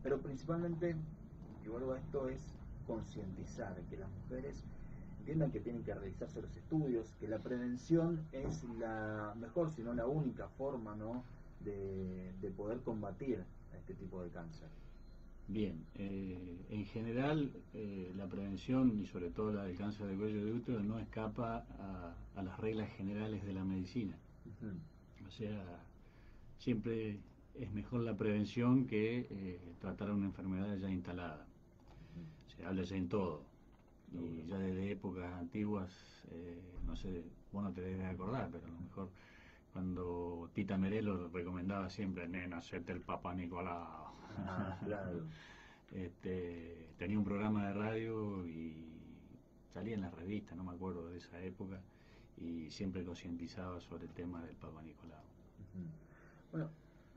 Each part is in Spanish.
Pero principalmente, y vuelvo a esto, es concientizar, que las mujeres entiendan que tienen que realizarse los estudios, que la prevención es la mejor, si no la única forma, ¿no?, de poder combatir este tipo de cáncer. Bien, en general la prevención y sobre todo la del cáncer de cuello de útero no escapa a las reglas generales de la medicina. Ujú. O sea, siempre es mejor la prevención que tratar una enfermedad ya instalada. Se habla ya en todo. Y Seguro. ya desde épocas antiguas, no sé, vos no te debes acordar, pero a lo mejor cuando Tita Merelo recomendaba siempre, nena, hacete el Papá Nicolau. Ah, claro. Tenía un programa de radio y salía en las revistas, no me acuerdo de esa época, y siempre concientizaba sobre el tema del Papá Nicolau. Ujú. Bueno,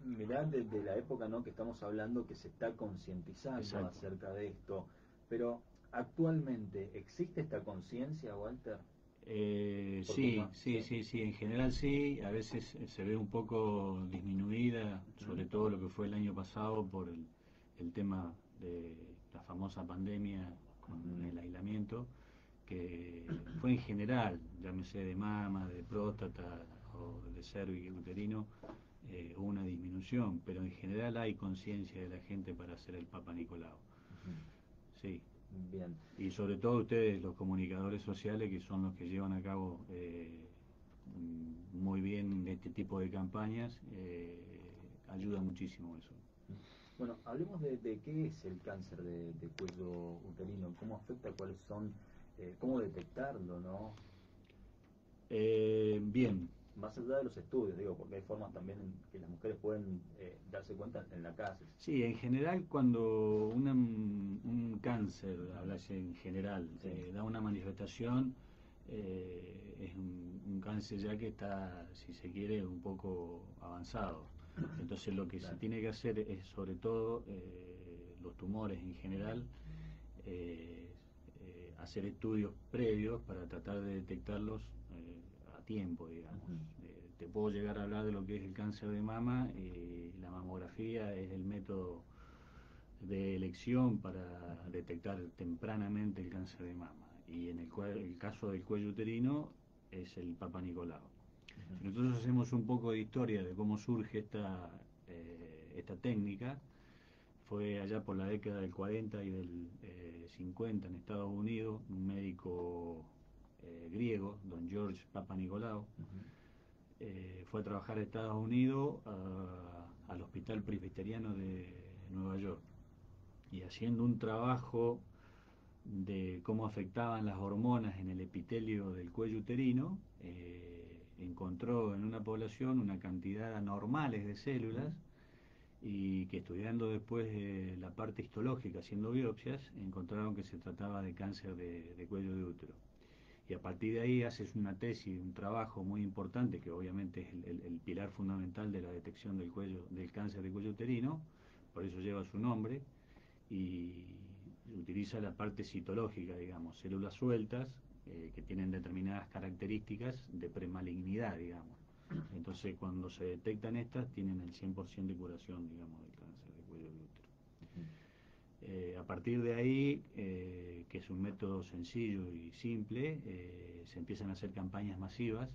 mirá desde la época, ¿no?, que estamos hablando, que se está concientizando Exacto. acerca de esto, pero actualmente ¿existe esta conciencia, Walter? Porque Sí, no, sí, sí. sí, sí, en general sí, a veces se ve un poco disminuida, Ujú. sobre todo lo que fue el año pasado por el tema de la famosa pandemia con Ujú. el aislamiento, que fue en general, llámese de mama, de próstata o de cervix uterino, hubo una disminución, pero en general hay conciencia de la gente para hacer el Papa Nicolau. Ujú. Sí, Bien. y sobre todo ustedes, los comunicadores sociales, que son los que llevan a cabo muy bien este tipo de campañas, ayuda muchísimo eso. Bueno, hablemos de qué es el cáncer de cuello uterino, cómo afecta, cuáles son, cómo detectarlo, ¿no? Bien, Más allá de los estudios, digo, porque hay formas también en que las mujeres pueden darse cuenta en la casa. sí, en general cuando un cáncer, hablas en general, Sí. da una manifestación, es un cáncer ya que está, si se quiere, un poco avanzado. Entonces lo que se Claro. tiene que hacer es, sobre todo, los tumores en general, hacer estudios previos para tratar de detectarlos a tiempo, digamos. Ujú. Te puedo llegar a hablar de lo que es el cáncer de mama. La mamografía es el método de elección para Ujú. detectar tempranamente el cáncer de mama. Y en el caso del cuello uterino es el Papa Nicolau. Ujú. Si nosotros hacemos un poco de historia de cómo surge esta técnica, fue allá por la década del 40 y del 50 en Estados Unidos, un médico griego, don George Papanikolaou, Ujú. fue a trabajar a Estados Unidos al Hospital Presbiteriano de Nueva York, y haciendo un trabajo de cómo afectaban las hormonas en el epitelio del cuello uterino, encontró en una población una cantidad anormales de Ujú. células, y que estudiando después la parte histológica, haciendo biopsias, encontraron que se trataba de cáncer de cuello de útero. Y a partir de ahí haces una tesis, un trabajo muy importante, que obviamente es el pilar fundamental de la detección del cáncer de cuello uterino, por eso lleva su nombre, y utiliza la parte citológica, digamos, células sueltas que tienen determinadas características de premalignidad, digamos. Entonces, cuando se detectan estas, tienen el 100% de curación, digamos, del cáncer de cuello de útero. Ujú. A partir de ahí, que es un método sencillo y simple, se empiezan a hacer campañas masivas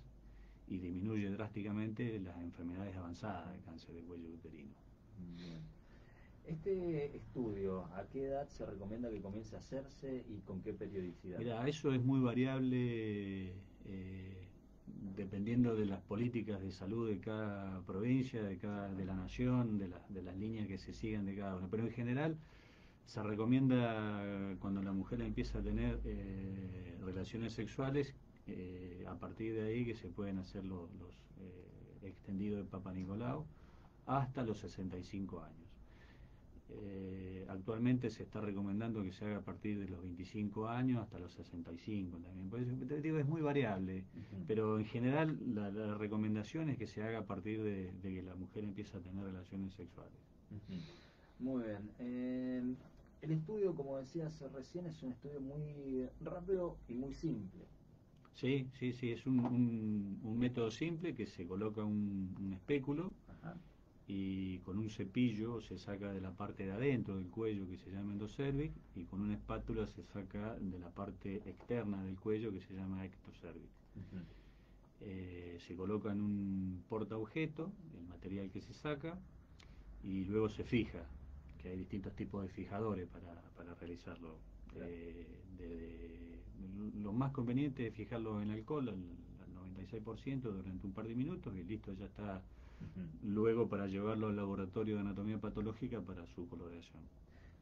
y disminuye drásticamente las enfermedades avanzadas de cáncer de cuello uterino. Bien. Este estudio, ¿a qué edad se recomienda que comience a hacerse y con qué periodicidad? Mira, eso es muy variable dependiendo de las políticas de salud de cada provincia, de la nación, de las líneas que se sigan de cada una. Pero en general se recomienda cuando la mujer empieza a tener relaciones sexuales, a partir de ahí que se pueden hacer los extendidos de Papa Nicolau hasta los 65 años. Actualmente se está recomendando que se haga a partir de los 25 años hasta los 65 también. Por eso te digo, es muy variable, Ujú. pero en general la recomendación es que se haga a partir de que la mujer empieza a tener relaciones sexuales. Ujú. Muy bien. El estudio, como decías recién, es un estudio muy rápido y muy simple. Sí, sí, sí, es un método simple que se coloca un espéculo Ajá. y con un cepillo se saca de la parte de adentro del cuello, que se llama endocervix, y con una espátula se saca de la parte externa del cuello, que se llama ectocervix. Se coloca en un portaobjeto el material que se saca y luego se fija, que hay distintos tipos de fijadores para realizarlo. Lo más conveniente es fijarlo en alcohol al 96% durante un par de minutos y listo, ya está. Luego para llevarlo al laboratorio de anatomía patológica para su coloración.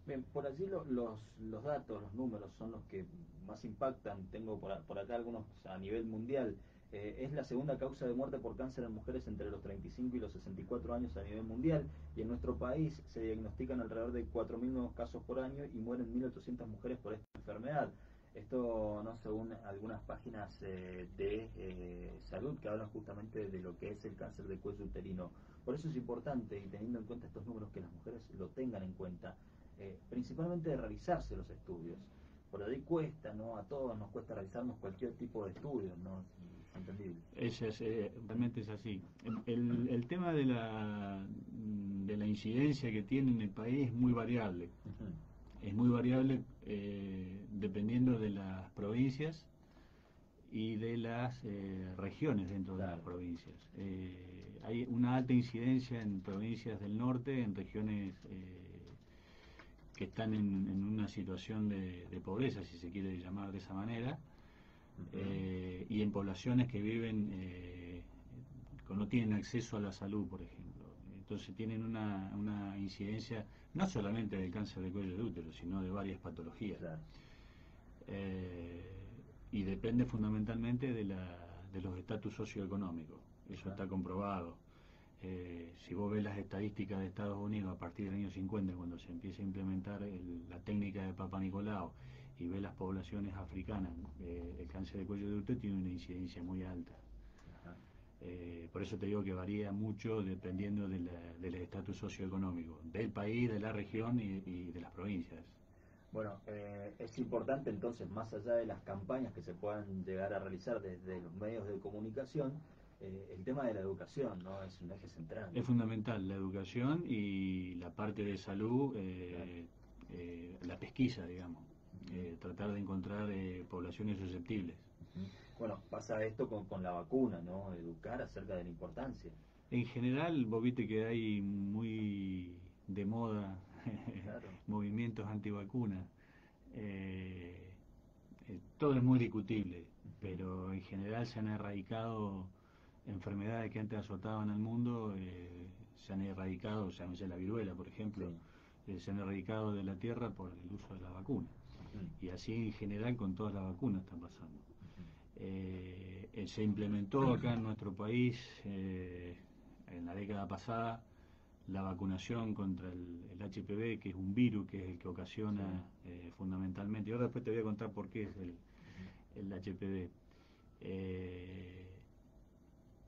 Bien, por allí los datos, los números son los que más impactan. Tengo por acá algunos a nivel mundial. Es la segunda causa de muerte por cáncer en mujeres entre los 35 y los 64 años a nivel mundial, y en nuestro país se diagnostican alrededor de 4.000 nuevos casos por año y mueren 1.800 mujeres por esta enfermedad. Esto no según algunas páginas de salud que hablan justamente de lo que es el cáncer de cuello uterino. Por eso es importante, y teniendo en cuenta estos números, que las mujeres lo tengan en cuenta, principalmente de realizarse los estudios. Por ahí cuesta, ¿no? A todos nos cuesta realizarnos cualquier tipo de estudio, ¿no? Es entendible. Realmente es así. El tema de la incidencia que tiene en el país es muy variable. Es muy variable dependiendo de las provincias y de las regiones dentro de las provincias. Hay una alta incidencia en provincias del norte, en regiones que están en una situación de pobreza, si se quiere llamar de esa manera, y en poblaciones que viven, que no tienen acceso a la salud, por ejemplo. Entonces tienen una incidencia no solamente del cáncer de cuello de útero, sino de varias patologías. Claro. Y depende fundamentalmente de los estatus socioeconómicos. Eso está comprobado. Si vos ves las estadísticas de Estados Unidos a partir del año 50, cuando se empieza a implementar la técnica de Papa Nicolau, y ves las poblaciones africanas, el cáncer de cuello de útero tiene una incidencia muy alta. Por eso te digo que varía mucho dependiendo del estatus socioeconómico, del país, de la región y de las provincias. Bueno, es importante entonces, más allá de las campañas que se puedan llegar a realizar desde los medios de comunicación, el tema de la educación, ¿no? Es un eje central. Es fundamental la educación y la parte de salud, la pesquisa, digamos, tratar de encontrar poblaciones susceptibles. Bueno, pasa esto con la vacuna, ¿no? Educar acerca de la importancia. En general, vos viste que hay muy de moda Claro. movimientos antivacunas. Todo es muy discutible, pero en general se han erradicado enfermedades que antes azotaban al mundo, se han erradicado, o sea, la viruela, por ejemplo, se han erradicado de la tierra por el uso de la vacuna. Y así en general con todas las vacunas está pasando. Se implementó acá en nuestro país en la década pasada la vacunación contra el HPV, que es un virus que es el que ocasiona fundamentalmente. Y ahora después te voy a contar por qué es el HPV.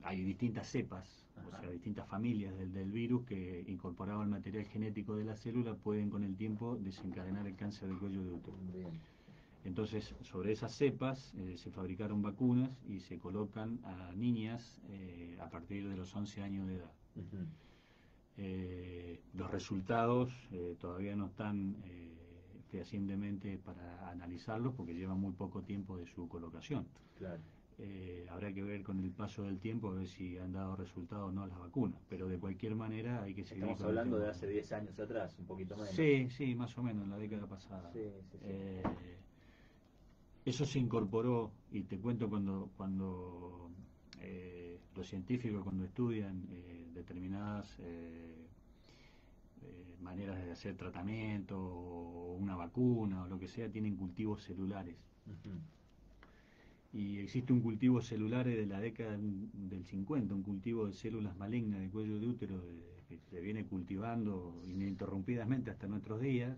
Hay distintas cepas, o sea, distintas familias del virus que, incorporado al material genético de la célula, pueden con el tiempo desencadenar el cáncer de cuello de útero. Entonces, sobre esas cepas se fabricaron vacunas y se colocan a niñas a partir de los 11 años de edad. Los resultados todavía no están fehacientemente para analizarlos porque llevan muy poco tiempo de su colocación. Claro. Habrá que ver con el paso del tiempo a ver si han dado resultados o no las vacunas, pero de cualquier manera hay que seguir. Estamos hablando de hace 10 años atrás, un poquito menos. Sí, más o menos, en la década pasada. Sí. Eso se incorporó, y te cuento cuando los científicos cuando estudian determinadas maneras de hacer tratamiento o una vacuna o lo que sea, tienen cultivos celulares. Y existe un cultivo celular de la década del 50, un cultivo de células malignas de cuello de útero que se viene cultivando ininterrumpidamente hasta nuestros días,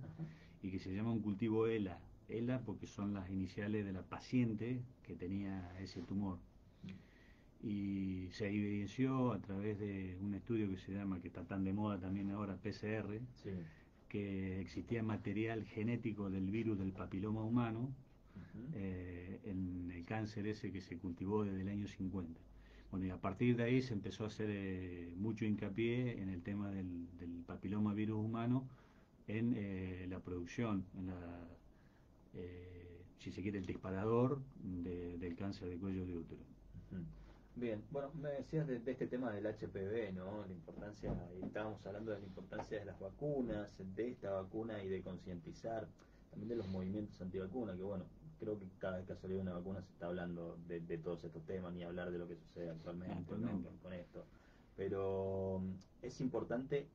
y que se llama un cultivo ELA. ELA porque son las iniciales de la paciente que tenía ese tumor. Y se evidenció a través de un estudio que se llama, que está tan de moda también ahora, PCR, que existía material genético del virus del papiloma humano en el cáncer ese que se cultivó desde el año 50. Bueno, y a partir de ahí se empezó a hacer mucho hincapié en el tema del papiloma virus humano, en la producción, en si se quiere, el disparador del cáncer de cuello de útero. Ujú. Bien, bueno, me decías de este tema del HPV, ¿no? La importancia, y estábamos hablando de la importancia de las vacunas, de esta vacuna y de concientizar, también de los movimientos antivacunas, que bueno, creo que cada vez que ha salido una vacuna se está hablando de todos estos temas, ni hablar de lo que sucede actualmente, ¿no? Con esto. Pero es importante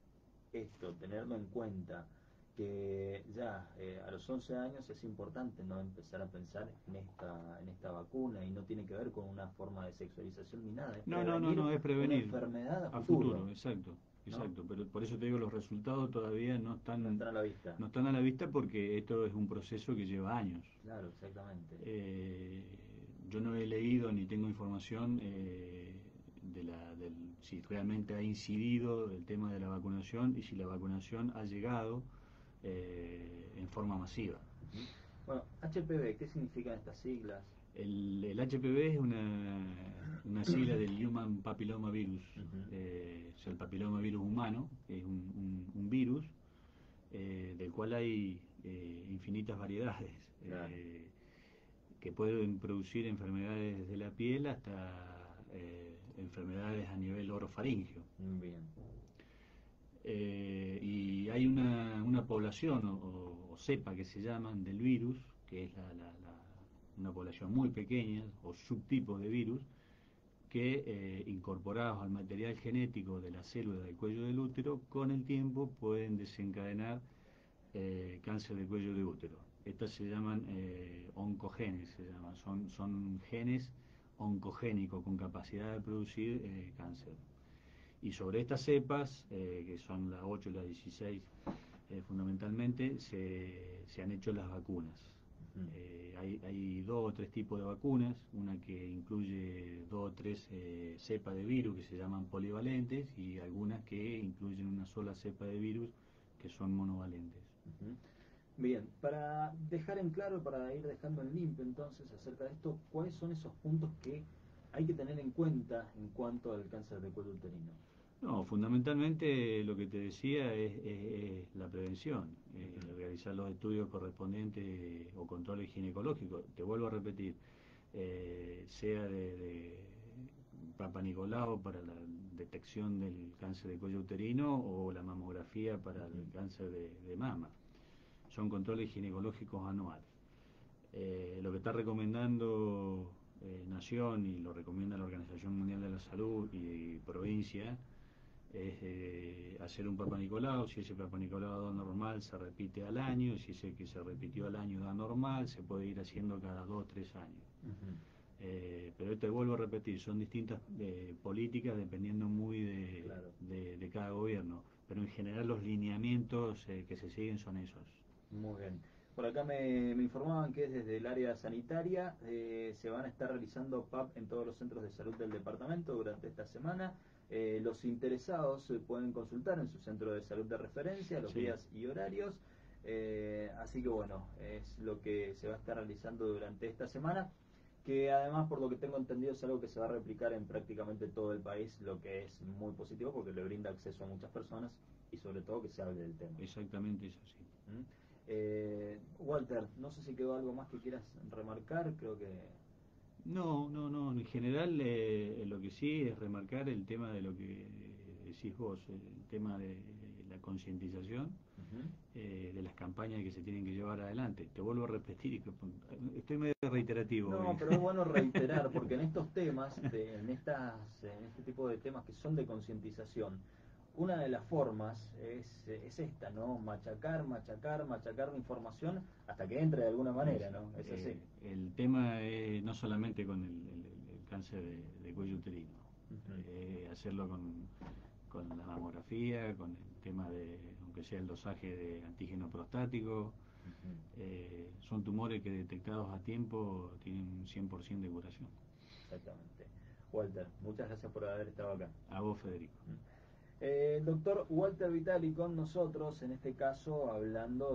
esto, tenerlo en cuenta, que ya a los 11 años es importante no empezar a pensar en esta vacuna, y no tiene que ver con una forma de sexualización ni nada, es No, es una prevenir enfermedad a futuro, futuro, exacto, ¿no? pero por eso te digo, los resultados todavía No están a la vista. no están a la vista, porque esto es un proceso que lleva años. Claro, exactamente. Yo no he leído ni tengo información si realmente ha incidido el tema de la vacunación y si la vacunación ha llegado en forma masiva. Bueno, HPV, ¿qué significan estas siglas? El HPV es una sigla del Human Papilloma Virus, o sea, el papiloma virus humano, es un virus del cual hay infinitas variedades, Claro. que pueden producir enfermedades de la piel hasta enfermedades a nivel orofaringio. Bien. Y hay una población o cepa que se llaman del virus, que es una población muy pequeña, o subtipo de virus, que incorporados al material genético de la célula del cuello del útero, con el tiempo pueden desencadenar cáncer de cuello de útero. Estas se llaman oncogenes, son genes oncogénicos con capacidad de producir cáncer. Y sobre estas cepas, que son las 8 y las 16 fundamentalmente, se han hecho las vacunas. Hay 2 o 3 tipos de vacunas, una que incluye 2 o 3 cepas de virus que se llaman polivalentes, y algunas que incluyen una sola cepa de virus que son monovalentes. Bien, para dejar en claro, para ir dejando en limpio entonces acerca de esto, ¿cuáles son esos puntos que hay que tener en cuenta en cuanto al cáncer de cuello uterino? No, fundamentalmente lo que te decía es la prevención, realizar los estudios correspondientes o controles ginecológicos. Te vuelvo a repetir, sea de Papa Nicolau para la detección del cáncer de cuello uterino, o la mamografía para el cáncer de mama. Son controles ginecológicos anuales. Lo que está recomendando Nación, y lo recomienda la Organización Mundial de la Salud y provincia, es hacer un Papa Nicolau. Si ese Papa Nicolau da normal, se repite al año. Si ese que se repitió al año da normal, se puede ir haciendo cada 2 o 3 años. Pero te vuelvo a repetir, son distintas políticas dependiendo muy de cada gobierno, pero en general los lineamientos que se siguen son esos. Muy bien. Por acá me informaban que desde el área sanitaria se van a estar realizando PAP en todos los centros de salud del departamento durante esta semana. Los interesados pueden consultar en su centro de salud de referencia los días y horarios. Así que bueno, es lo que se va a estar realizando durante esta semana, que además, por lo que tengo entendido, es algo que se va a replicar en prácticamente todo el país, lo que es muy positivo porque le brinda acceso a muchas personas y sobre todo que se hable del tema. Exactamente, eso sí. Walter, no sé si quedó algo más que quieras remarcar, creo que... No, en general lo que sí es remarcar el tema de lo que decís vos, el tema de la concientización, de las campañas que se tienen que llevar adelante. Te vuelvo a repetir, estoy medio reiterativo No, hoy. pero es bueno reiterar, porque en estos temas, en este tipo de temas que son de concientización, una de las formas es esta, ¿no? Machacar la información hasta que entre de alguna manera, ¿no? Es así. El tema es no solamente con el cáncer de cuello uterino, hacerlo con la mamografía, con el tema de, aunque sea el dosaje de antígeno prostático. Son tumores que detectados a tiempo tienen un 100% de curación. Exactamente. Walter, muchas gracias por haber estado acá. A vos, Federico. Doctor Walter Vitali con nosotros, en este caso hablando de